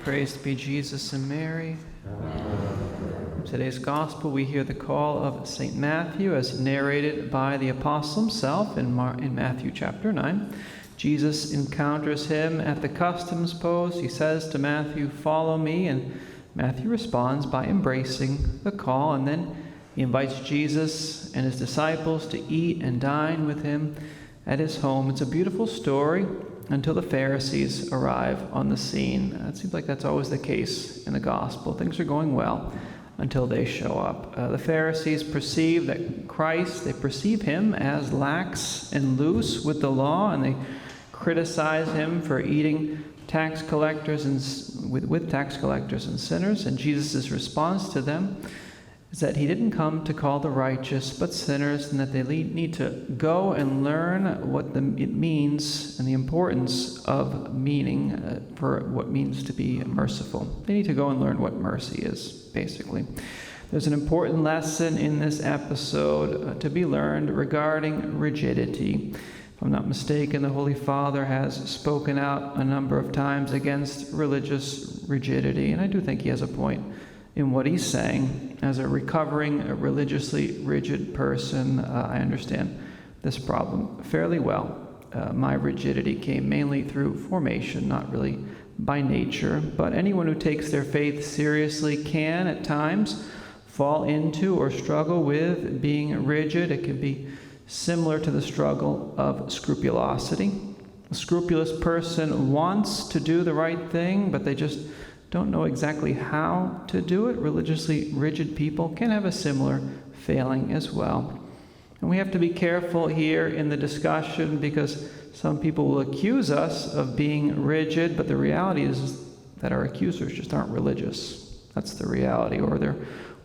Praise be Jesus and Mary. In today's gospel, we hear the call of St. Matthew as narrated by the apostle himself in Matthew chapter 9. Jesus encounters him at the customs post. He says to Matthew, "Follow me," and Matthew responds by embracing the call, and then he invites Jesus and his disciples to eat and dine with him at his home. It's a beautiful story until the Pharisees arrive on the scene. It seems like that's always the case in the gospel. Things are going well until they show up. The Pharisees perceive that Christ, they perceive him as lax and loose with the law, and they criticize him for eating tax collectors and with tax collectors and sinners. And Jesus' response to them is that he didn't come to call the righteous but sinners, and that they need to go and learn what it means and the importance of meaning for what means to be merciful. They need to go and learn what mercy is, basically. There's an important lesson in this episode to be learned regarding rigidity. If I'm not mistaken, the Holy Father has spoken out a number of times against religious rigidity, and I do think he has a point in what he's saying. As a recovering, religiously rigid person, I understand this problem fairly well. My rigidity came mainly through formation, not really by nature, but anyone who takes their faith seriously can, at times, fall into or struggle with being rigid. It can be similar to the struggle of scrupulosity. A scrupulous person wants to do the right thing, but they just don't know exactly how to do it. Religiously rigid people can have a similar failing as well. And we have to be careful here in the discussion, because some people will accuse us of being rigid, but the reality is that our accusers just aren't religious. That's the reality. Or they're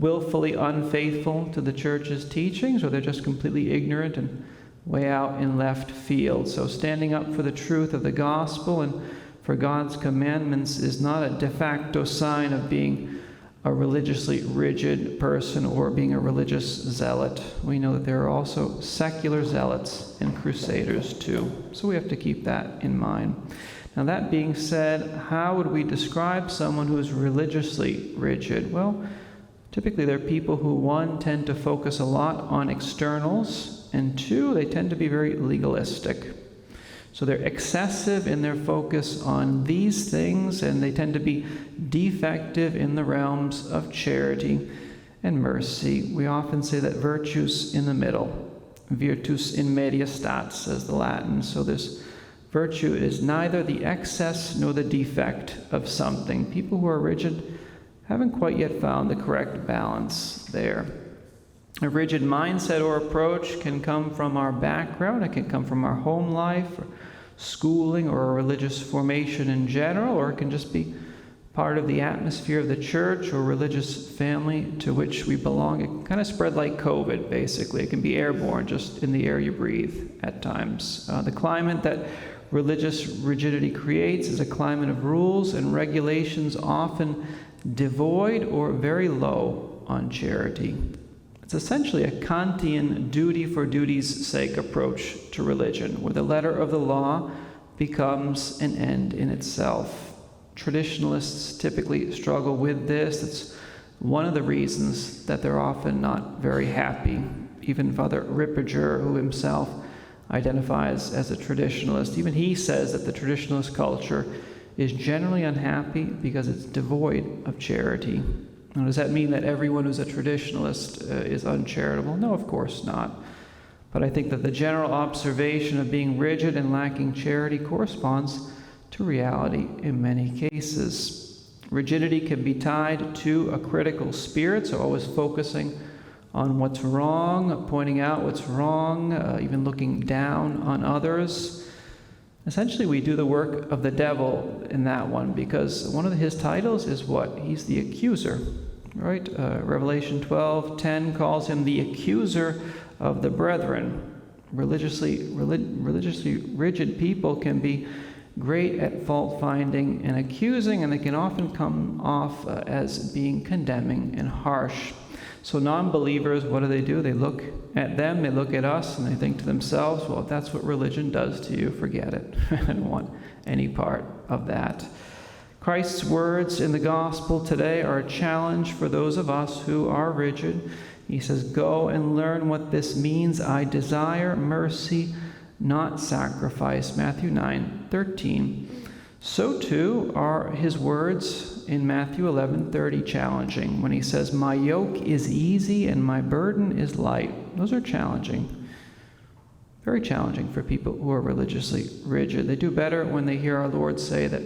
willfully unfaithful to the church's teachings, or they're just completely ignorant and way out in left field. So standing up for the truth of the gospel and for God's commandments is not a de facto sign of being a religiously rigid person or being a religious zealot. We know that there are also secular zealots and crusaders too. So we have to keep that in mind. Now, that being said, how would we describe someone who is religiously rigid? Well, typically they're people who, one, tend to focus a lot on externals, and two, they tend to be very legalistic. So they're excessive in their focus on these things, and they tend to be defective in the realms of charity and mercy. We often say that virtue's in the middle. Virtus in media stat, says the Latin. So this virtue is neither the excess nor the defect of something. People who are rigid haven't quite yet found the correct balance there. A rigid mindset or approach can come from our background. It can come from our home life, or schooling, or a religious formation in general, or it can just be part of the atmosphere of the church or religious family to which we belong. It kind of spread like COVID, basically. It can be airborne, just in the air you breathe at times. The climate that religious rigidity creates is a climate of rules and regulations, often devoid or very low on charity. It's essentially a Kantian duty for duty's sake approach to religion, where the letter of the law becomes an end in itself. Traditionalists typically struggle with this. It's one of the reasons that they're often not very happy. Even Father Ripperger, who himself identifies as a traditionalist, even he says that the traditionalist culture is generally unhappy because it's devoid of charity. Now, does that mean that everyone who's a traditionalist is uncharitable? No, of course not. But I think that the general observation of being rigid and lacking charity corresponds to reality in many cases. Rigidity can be tied to a critical spirit, so always focusing on what's wrong, pointing out what's wrong, even looking down on others. Essentially, we do the work of the devil in that one, because one of his titles is what? He's the accuser, right? Revelation 12:10 calls him the accuser of the brethren. Religiously rigid people can be great at fault-finding and accusing, and they can often come off as being condemning and harsh. So non-believers, what do? They look at them, they look at us, and they think to themselves, well, if that's what religion does to you, forget it. I don't want any part of that. Christ's words in the gospel today are a challenge for those of us who are rigid. He says, "Go and learn what this means. I desire mercy, not sacrifice." Matthew 9:13. So too are his words in Matthew 11:30 challenging when he says, "My yoke is easy and my burden is light." Those are challenging. Very challenging for people who are religiously rigid. They do better when they hear our Lord say that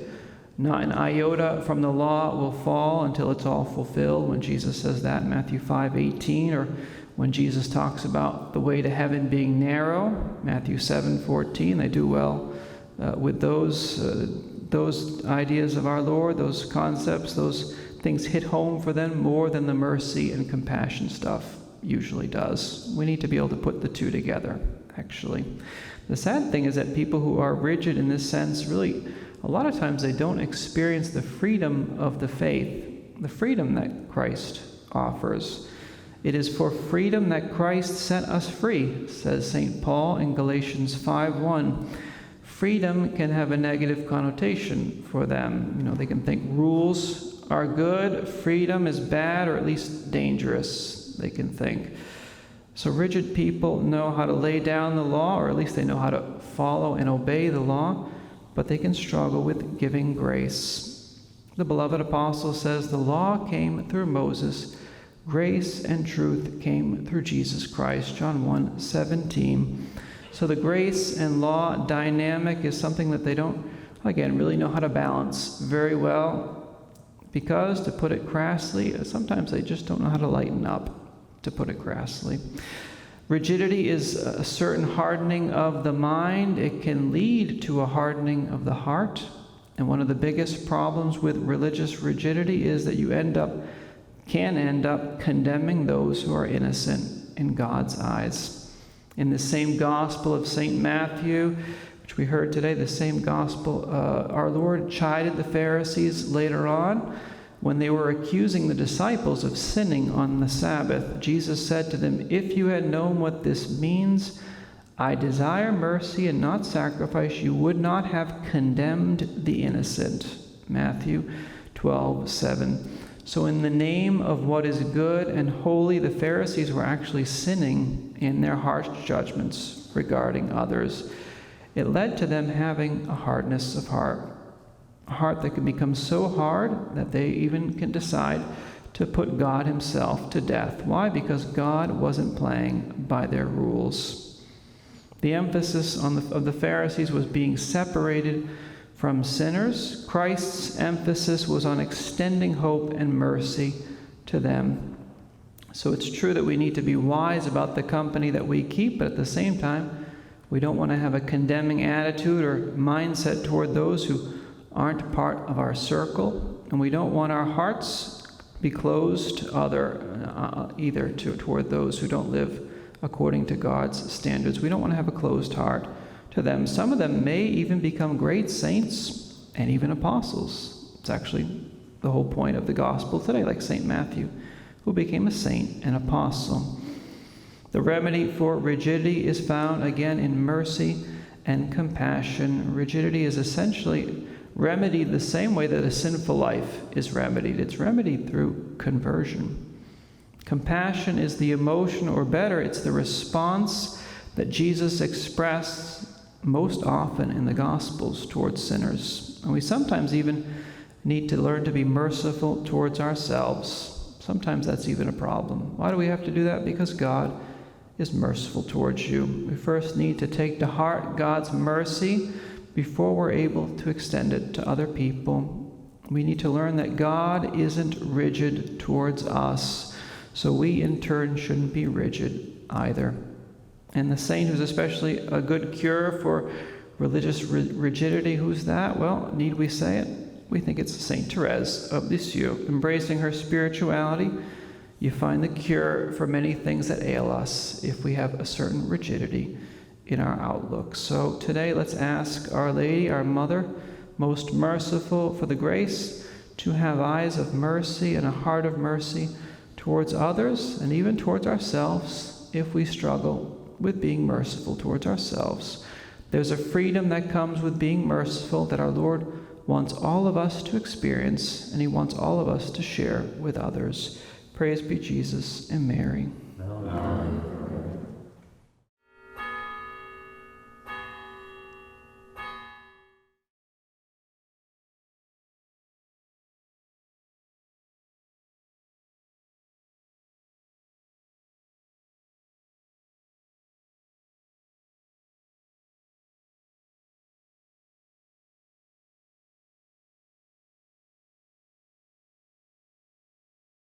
not an iota from the law will fall until it's all fulfilled, when Jesus says that in Matthew 5:18, or when Jesus talks about the way to heaven being narrow, Matthew 7:14. They do well with those ideas of our Lord, those concepts, those things hit home for them more than the mercy and compassion stuff usually does. We need to be able to put the two together, actually. The sad thing is that people who are rigid in this sense, really, a lot of times they don't experience the freedom of the faith, the freedom that Christ offers. It is for freedom that Christ set us free, says St. Paul in Galatians 5:1. Freedom can have a negative connotation for them. They can think rules are good, freedom is bad, or at least dangerous, they can think. So rigid people know how to lay down the law, or at least they know how to follow and obey the law, but they can struggle with giving grace. The beloved apostle says, "The law came through Moses, grace and truth came through Jesus Christ," John 1:17. So the grace and law dynamic is something that they don't, again, really know how to balance very well, because, to put it crassly, sometimes they just don't know how to lighten up, to put it crassly. Rigidity is a certain hardening of the mind. It can lead to a hardening of the heart. And one of the biggest problems with religious rigidity is that you can end up condemning those who are innocent in God's eyes. In the same Gospel of St. Matthew, which we heard today, the same Gospel, our Lord chided the Pharisees later on when they were accusing the disciples of sinning on the Sabbath. Jesus said to them, "If you had known what this means, 'I desire mercy and not sacrifice,' you would not have condemned the innocent." Matthew 12:7. So in the name of what is good and holy, the Pharisees were actually sinning in their harsh judgments regarding others. It led to them having a hardness of heart, a heart that can become so hard that they even can decide to put God himself to death. Why? Because God wasn't playing by their rules. The emphasis of the Pharisees was being separated from sinners. Christ's emphasis was on extending hope and mercy to them. So it's true that we need to be wise about the company that we keep, but at the same time, we don't want to have a condemning attitude or mindset toward those who aren't part of our circle, and we don't want our hearts be closed either toward those who don't live according to God's standards. We don't want to have a closed heart to them. Some of them may even become great saints and even apostles. It's actually the whole point of the gospel today, like St. Matthew, who became a saint and apostle. The remedy for rigidity is found again in mercy and compassion. Rigidity is essentially remedied the same way that a sinful life is remedied. It's remedied through conversion. Compassion is the emotion, or better, it's the response that Jesus expressed most often in the Gospels towards sinners. And we sometimes even need to learn to be merciful towards ourselves. Sometimes that's even a problem. Why do we have to do that? Because God is merciful towards you. We first need to take to heart God's mercy before we're able to extend it to other people. We need to learn that God isn't rigid towards us, so we in turn shouldn't be rigid either. And the saint who's especially a good cure for religious rigidity, who's that? Well, need we say it? We think it's Saint Terrance of Lisieux. Embracing her spirituality, you find the cure for many things that ail us if we have a certain rigidity in our outlook. So today, let's ask Our Lady, our Mother, most merciful, for the grace to have eyes of mercy and a heart of mercy towards others and even towards ourselves if we struggle with being merciful towards ourselves. There's a freedom that comes with being merciful that our Lord wants all of us to experience, and he wants all of us to share with others. Praise be Jesus and Mary. Amen.